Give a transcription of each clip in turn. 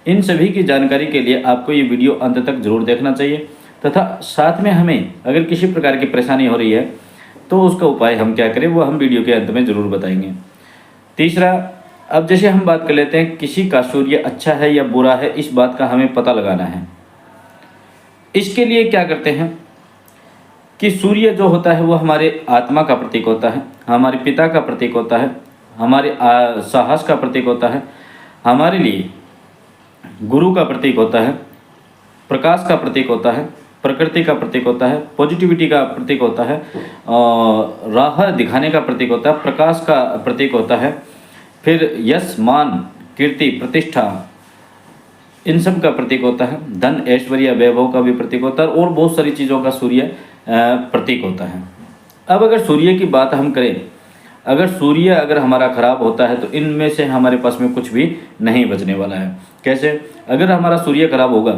इन सभी की जानकारी के लिए आपको ये वीडियो अंत तक जरूर देखना चाहिए, तथा साथ में हमें अगर किसी प्रकार की परेशानी हो रही है तो उसका उपाय हम क्या करें वो हम वीडियो के अंत में ज़रूर बताएंगे। तीसरा, अब जैसे हम बात कर लेते हैं किसी का सूर्य अच्छा है या बुरा है, इस बात का हमें पता लगाना है। इसके लिए क्या करते हैं कि सूर्य जो होता है वो हमारे आत्मा का प्रतीक होता है, हमारे पिता का प्रतीक होता है, हमारे साहस का प्रतीक होता है, हमारे लिए गुरु का प्रतीक होता है, प्रकाश का प्रतीक होता है, प्रकृति का प्रतीक होता है, पॉजिटिविटी का प्रतीक होता है, राह दिखाने का प्रतीक होता है, प्रकाश का प्रतीक होता है, फिर यश मान कीर्ति प्रतिष्ठा इन सब का प्रतीक होता है, धन ऐश्वर्य वैभव का भी प्रतीक होता है, और बहुत सारी चीज़ों का सूर्य प्रतीक होता है। अब अगर सूर्य की बात हम करें, अगर सूर्य अगर हमारा खराब होता है तो इनमें से हमारे पास में कुछ भी नहीं बचने वाला है। कैसे? अगर हमारा सूर्य खराब होगा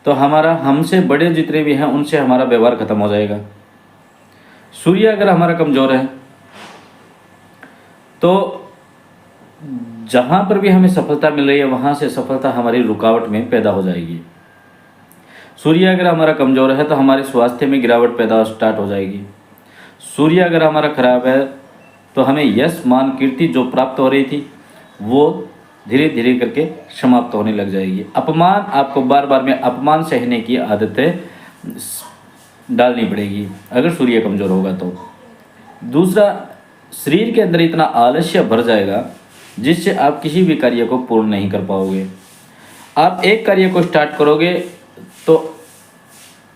तो हमारा हमसे बड़े जितने भी हैं उनसे हमारा व्यवहार खत्म हो जाएगा। सूर्य अगर हमारा कमज़ोर है तो जहाँ पर भी हमें सफलता मिल रही है वहाँ से सफलता हमारी रुकावट में पैदा हो जाएगी। सूर्य अगर हमारा कमज़ोर है तो हमारे स्वास्थ्य में गिरावट पैदा स्टार्ट हो जाएगी। सूर्य अगर हमारा खराब है तो हमें यश मान कीर्ति जो प्राप्त हो रही थी वो धीरे धीरे करके समाप्त होने लग जाएगी। अपमान, आपको बार बार में अपमान सहने की आदतें डालनी पड़ेगी अगर सूर्य कमज़ोर होगा तो। दूसरा, शरीर के अंदर इतना आलस्य भर जाएगा जिससे आप किसी भी कार्य को पूर्ण नहीं कर पाओगे। आप एक कार्य को स्टार्ट करोगे तो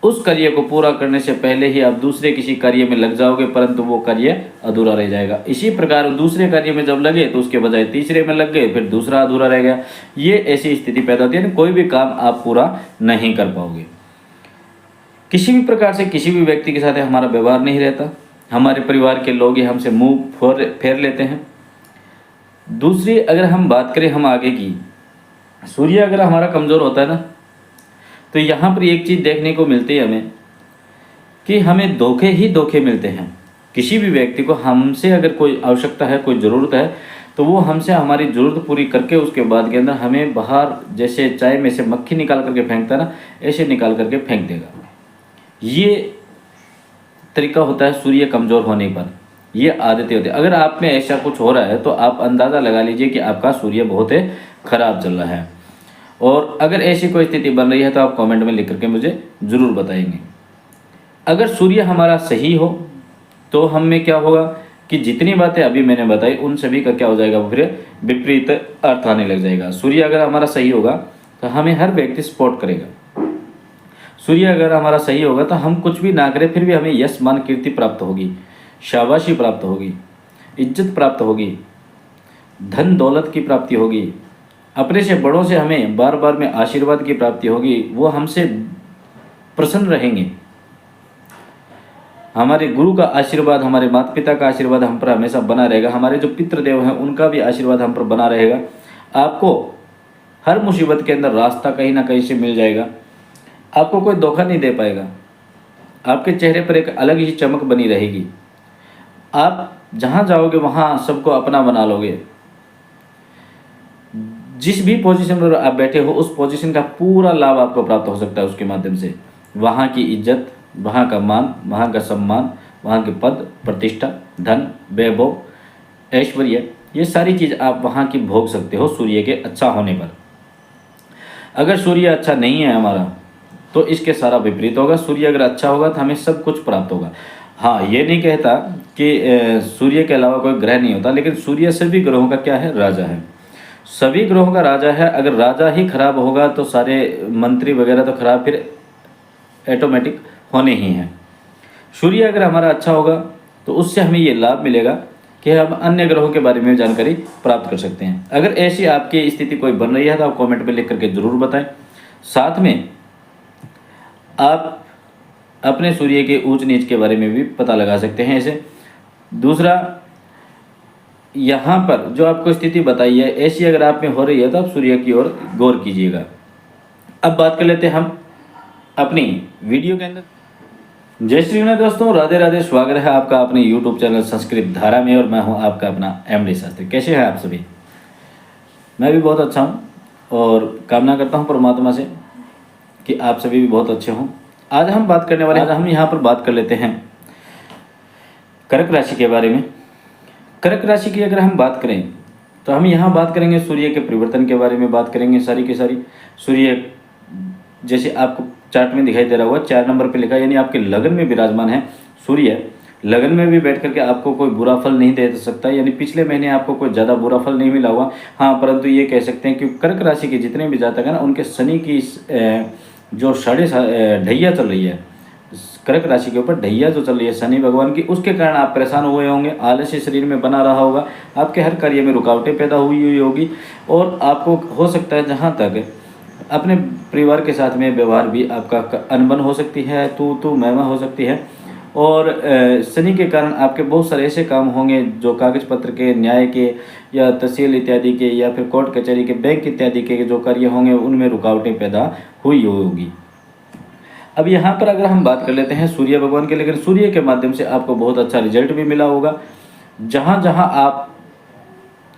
उस कार्य को पूरा करने से पहले ही आप दूसरे किसी कार्य में लग जाओगे, परंतु वो कार्य अधूरा रह जाएगा। इसी प्रकार दूसरे कार्य में जब लगे तो उसके बजाय तीसरे में लग गए, फिर दूसरा अधूरा रह गया। ये ऐसी स्थिति पैदा होती है, कोई भी काम आप पूरा नहीं कर पाओगे। किसी भी प्रकार से किसी भी व्यक्ति के साथ हमारा व्यवहार नहीं रहता, हमारे परिवार के लोग ही हमसे मुंह फेर लेते हैं। दूसरी, अगर हम बात करें हम आगे की, सूर्य अगर हमारा कमज़ोर होता है ना तो यहाँ पर एक चीज़ देखने को मिलती है हमें कि हमें धोखे ही धोखे मिलते हैं। किसी भी व्यक्ति को हमसे अगर कोई आवश्यकता है, कोई ज़रूरत है, तो वो हमसे हमारी ज़रूरत पूरी करके उसके बाद के अंदर हमें बाहर, जैसे चाय में से मक्खी निकाल करके फेंकता है ना, ऐसे निकाल करके फेंक देगा। ये तरीका होता है सूर्य कमज़ोर होने पर, ये आदतें होती है। अगर आप में ऐसा कुछ हो रहा है तो आप अंदाज़ा लगा लीजिए कि आपका सूर्य बहुत ही खराब चल रहा है। और अगर ऐसी कोई स्थिति बन रही है तो आप कमेंट में लिख करके मुझे ज़रूर बताएंगे। अगर सूर्य हमारा सही हो तो हम में क्या होगा कि जितनी बातें अभी मैंने बताई उन सभी का क्या हो जाएगा, फिर विपरीत अर्थ आने लग जाएगा। सूर्य अगर हमारा सही होगा तो हमें हर व्यक्ति सपोर्ट करेगा। सूर्य अगर हमारा सही होगा तो हम कुछ भी ना करें फिर भी हमें यश मान कीर्ति प्राप्त होगी, शाबाशी प्राप्त होगी, इज्जत प्राप्त होगी, धन दौलत की प्राप्ति होगी, अपने से बड़ों से हमें बार बार में आशीर्वाद की प्राप्ति होगी, वो हमसे प्रसन्न रहेंगे। हमारे गुरु का आशीर्वाद, हमारे माता पिता का आशीर्वाद हम पर हमेशा बना रहेगा। हमारे जो पितृदेव हैं उनका भी आशीर्वाद हम पर बना रहेगा। आपको हर मुसीबत के अंदर रास्ता कहीं ना कहीं से मिल जाएगा। आपको कोई धोखा नहीं दे पाएगा। आपके चेहरे पर एक अलग ही चमक बनी रहेगी। आप जहाँ जाओगे वहाँ सबको अपना बना लोगे। जिस भी पोजीशन पर आप बैठे हो उस पोजीशन का पूरा लाभ आपको प्राप्त हो सकता है उसके माध्यम से। वहाँ की इज्जत, वहाँ का मान, वहाँ का सम्मान, वहाँ के पद प्रतिष्ठा, धन वैभव ऐश्वर्य, ये सारी चीज़ आप वहाँ की भोग सकते हो सूर्य के अच्छा होने पर। अगर सूर्य अच्छा नहीं है हमारा तो इसके सारा विपरीत होगा। सूर्य अगर अच्छा होगा तो हमें सब कुछ प्राप्त होगा। हाँ, ये नहीं कहता कि सूर्य के अलावा कोई ग्रह नहीं होता, लेकिन सूर्य सभी ग्रहों का क्या है, राजा है। सभी ग्रहों का राजा है। अगर राजा ही खराब होगा तो सारे मंत्री वगैरह तो खराब फिर ऑटोमेटिक होने ही हैं। सूर्य अगर हमारा अच्छा होगा तो उससे हमें ये लाभ मिलेगा कि हम अन्य ग्रहों के बारे में जानकारी प्राप्त कर सकते हैं। अगर ऐसी आपकी स्थिति कोई बन रही है तो आप कमेंट में लिख करके ज़रूर बताएं। साथ में आप अपने सूर्य के ऊंच नीच के बारे में भी पता लगा सकते हैं ऐसे। दूसरा, यहाँ पर जो आपको स्थिति बताई है ऐसी अगर आप में हो रही है तो आप सूर्य की ओर गौर कीजिएगा। अब बात कर लेते हैं हम अपनी वीडियो के अंदर। जय श्री गणेश दोस्तों, राधे राधे। स्वागत है आपका अपने यूट्यूब चैनल संस्कृत धारा में और मैं हूँ आपका अपना एमडी शास्त्री। कैसे हैं आप सभी? मैं भी बहुत अच्छा हूँ। और कामना करता हूँ परमात्मा से कि आप सभी भी बहुत अच्छे हों। आज हम यहाँ पर बात कर लेते हैं कर्क राशि के बारे में। कर्क राशि की अगर हम बात करें तो हम यहाँ बात करेंगे सूर्य के परिवर्तन के बारे में बात करेंगे। सारी की सारी सूर्य जैसे आपको चार्ट में दिखाई दे रहा होगा 4 नंबर पे लिखा है, यानी आपके लगन में विराजमान है सूर्य। लगन में भी बैठ करके आपको कोई बुरा फल नहीं दे सकता, यानी पिछले महीने आपको कोई ज़्यादा बुरा फल नहीं मिला होगा। हाँ, परंतु ये कह सकते हैं कि कर्क राशि के जितने भी जातक हैं ना, उनके शनि की जो ढैया चल रही है, कर्क राशि के ऊपर ढैया जो चल रही है शनि भगवान की, उसके कारण आप परेशान हुए होंगे। आलस्य शरीर में बना रहा होगा, आपके हर कार्य में रुकावटें पैदा हुई होगी और आपको हो सकता है जहाँ तक अपने परिवार के साथ में व्यवहार भी आपका अनबन हो सकती है, तू मैं हो सकती है। और शनि के कारण आपके बहुत सारे ऐसे काम होंगे जो कागज पत्र के, न्याय के या तहसील इत्यादि के या फिर कोर्ट कचहरी के, बैंक इत्यादि के जो कार्य होंगे उनमें रुकावटें पैदा हुई होगी। अब यहाँ पर अगर हम बात कर लेते हैं सूर्य भगवान के, लेकिन सूर्य के माध्यम से आपको बहुत अच्छा रिजल्ट भी मिला होगा। जहाँ जहाँ आप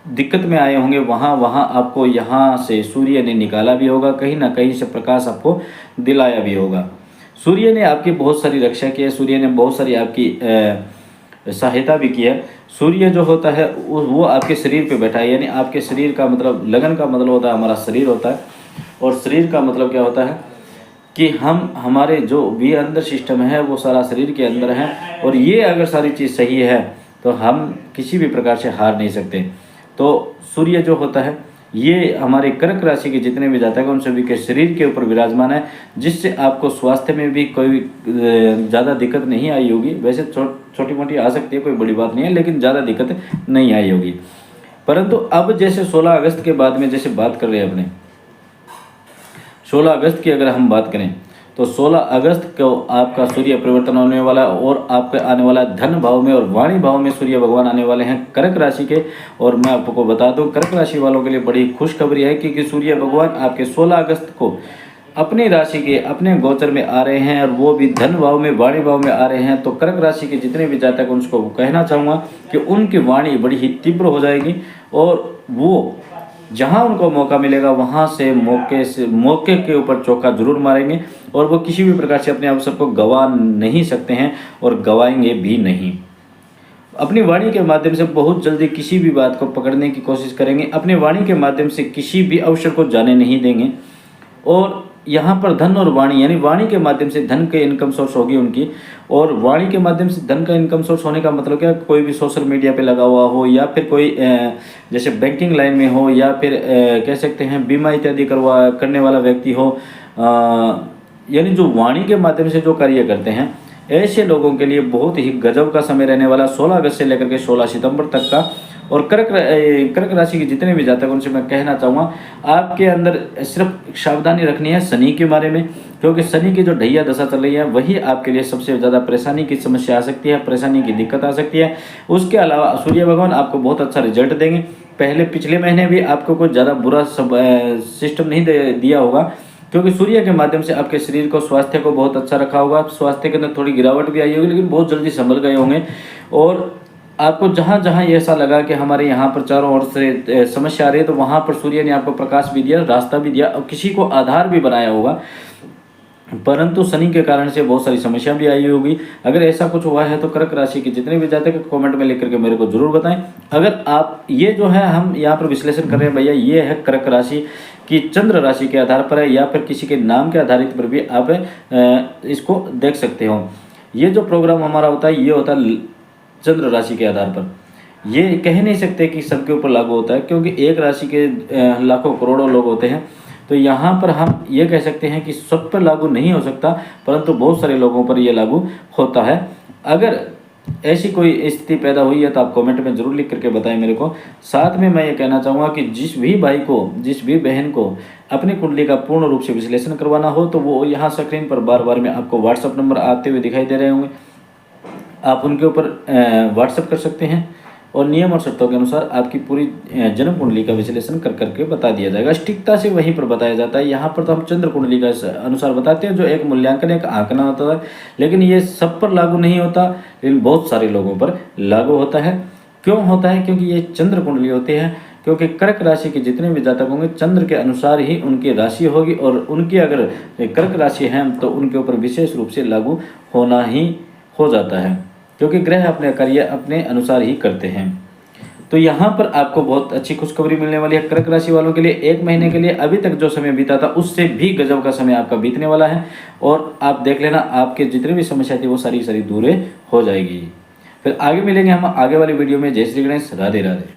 दिक्कत में आए होंगे वहाँ आपको यहाँ से सूर्य ने निकाला भी होगा, कहीं ना कहीं से प्रकाश आपको दिलाया भी होगा। सूर्य ने आपकी बहुत सारी रक्षा की है, सूर्य ने बहुत सारी आपकी सहायता भी की है। सूर्य जो होता है वो आपके शरीर पे बैठा है, यानी आपके शरीर का मतलब, लगन का मतलब होता है हमारा शरीर होता है, और शरीर का मतलब क्या होता है कि हमारे जो भी अंदर सिस्टम है वो सारा शरीर के अंदर है, और ये अगर सारी चीज़ सही है तो हम किसी भी प्रकार से हार नहीं सकते। तो सूर्य जो होता है ये हमारे कर्क राशि के जितने भी जातक हैं उन सभी के शरीर के ऊपर विराजमान है, जिससे आपको स्वास्थ्य में भी कोई ज़्यादा दिक्कत नहीं आई होगी। वैसे छोटी मोटी आ सकती है, कोई बड़ी बात नहीं है, लेकिन ज़्यादा दिक्कत नहीं आई होगी। परंतु अब जैसे 16 अगस्त के बाद में जैसे बात कर रहे हैं अपने 16 अगस्त की अगर हम बात करें तो 16 अगस्त को आपका सूर्य परिवर्तन होने वाला है, और आपके आने वाला धन भाव में और वाणी भाव में सूर्य भगवान आने वाले हैं कर्क राशि के। और मैं आपको बता दूं कर्क राशि वालों के लिए बड़ी खुशखबरी है, क्योंकि सूर्य भगवान आपके 16 अगस्त को अपनी राशि के अपने गोचर में आ रहे हैं, और वो भी धन भाव में, वाणी भाव में आ रहे हैं। तो कर्क राशि के जितने भी जातक उनको कहना चाहूँगा कि उनकी वाणी बड़ी ही तीव्र हो जाएगी, और वो जहाँ उनको मौका मिलेगा वहाँ से मौके के ऊपर चौका जरूर मारेंगे, और वो किसी भी प्रकार से अपने अवसर को गंवा नहीं सकते हैं और गंवाएंगे भी नहीं। अपनी वाणी के माध्यम से बहुत जल्दी किसी भी बात को पकड़ने की कोशिश करेंगे, अपने वाणी के माध्यम से किसी भी अवसर को जाने नहीं देंगे। और यहाँ पर धन और वाणी, यानी वाणी के माध्यम से धन के इनकम सोर्स होगी उनकी, और वाणी के माध्यम से धन का इनकम सोर्स होने का मतलब क्या, कोई भी सोशल मीडिया पे लगा हुआ हो, या फिर कोई जैसे बैंकिंग लाइन में हो, या फिर कह सकते हैं बीमा इत्यादि करने वाला व्यक्ति हो, यानी जो वाणी के माध्यम से जो कार्य करते हैं ऐसे लोगों के लिए बहुत ही गजब का समय रहने वाला 16 अगस्त से लेकर के 16 सितंबर तक का। और कर्क राशि के जितने भी जातक उनसे मैं कहना चाहूँगा आपके अंदर सिर्फ सावधानी रखनी है शनि के बारे में, क्योंकि शनि की जो ढैया दशा चल रही है वही आपके लिए सबसे ज़्यादा परेशानी की समस्या आ सकती है, परेशानी की दिक्कत आ सकती है। उसके अलावा सूर्य भगवान आपको बहुत अच्छा रिजल्ट देंगे। पिछले महीने भी आपको कोई ज़्यादा बुरा सिस्टम नहीं दिया होगा, क्योंकि सूर्य के माध्यम से आपके शरीर को, स्वास्थ्य को बहुत अच्छा रखा होगा। स्वास्थ्य के अंदर थोड़ी गिरावट भी आई होगी, लेकिन बहुत जल्दी संभल गए होंगे। और आपको जहाँ जहाँ ये ऐसा लगा कि हमारे यहाँ पर चारों ओर से समस्या आ रही है, तो वहाँ पर सूर्य ने आपको प्रकाश भी दिया, रास्ता भी दिया, और किसी को आधार भी बनाया होगा। परंतु शनि के कारण से बहुत सारी समस्या भी आई होगी। अगर ऐसा कुछ हुआ है तो कर्क राशि के जितने भी जातक कमेंट में लिख करके मेरे को जरूर बताएं। अगर आप ये जो है हम यहाँ पर विश्लेषण कर रहे हैं भैया, ये है कर्क राशि की चंद्र राशि के आधार पर है, या फिर किसी के नाम के आधारित पर भी आप इसको देख सकते हो। ये जो प्रोग्राम हमारा होता है ये होता है चंद्र राशि के आधार पर। ये कह नहीं सकते कि सबके ऊपर लागू होता है, क्योंकि एक राशि के लाखों करोड़ों लोग होते हैं। तो यहाँ पर हम ये कह सकते हैं कि सब पर लागू नहीं हो सकता, परंतु बहुत सारे लोगों पर यह लागू होता है। अगर ऐसी कोई स्थिति पैदा हुई है तो आप कमेंट में ज़रूर लिख करके बताएं मेरे को। साथ में मैं ये कहना चाहूँगा कि जिस भी भाई को, जिस भी बहन को अपनी कुंडली का पूर्ण रूप से विश्लेषण करवाना हो तो वो यहाँ स्क्रीन पर बार बार में आपको व्हाट्सअप नंबर आते हुए दिखाई दे रहे होंगे, आप उनके ऊपर व्हाट्सअप कर सकते हैं, और नियम और शर्तों के अनुसार आपकी पूरी जन्म कुंडली का विश्लेषण कर करके बता दिया जाएगा। सटीकता से वहीं पर बताया जाता है। यहाँ पर तो हम चंद्र कुंडली का अनुसार बताते हैं, जो एक मूल्यांकन, एक आंकना होता है, लेकिन ये सब पर लागू नहीं होता, लेकिन बहुत सारे लोगों पर लागू होता है। क्यों होता है? क्योंकि ये चंद्र कुंडली होती है, क्योंकि कर्क राशि के जितने भी जातक होंगे चंद्र के अनुसार ही उनकी राशि होगी, और उनकी अगर कर्क राशि है तो उनके ऊपर विशेष रूप से लागू होना ही हो जाता है, क्योंकि ग्रह अपने कार्य अपने अनुसार ही करते हैं। तो यहाँ पर आपको बहुत अच्छी खुशखबरी मिलने वाली है कर्क राशि वालों के लिए। 1 महीने के लिए अभी तक जो समय बीता था उससे भी गजब का समय आपका बीतने वाला है, और आप देख लेना आपके जितनी भी समस्या थी वो सारी दूर हो जाएगी। फिर आगे मिलेंगे हम आगे वाली वीडियो में। जय श्री गणेश, राधे राधे।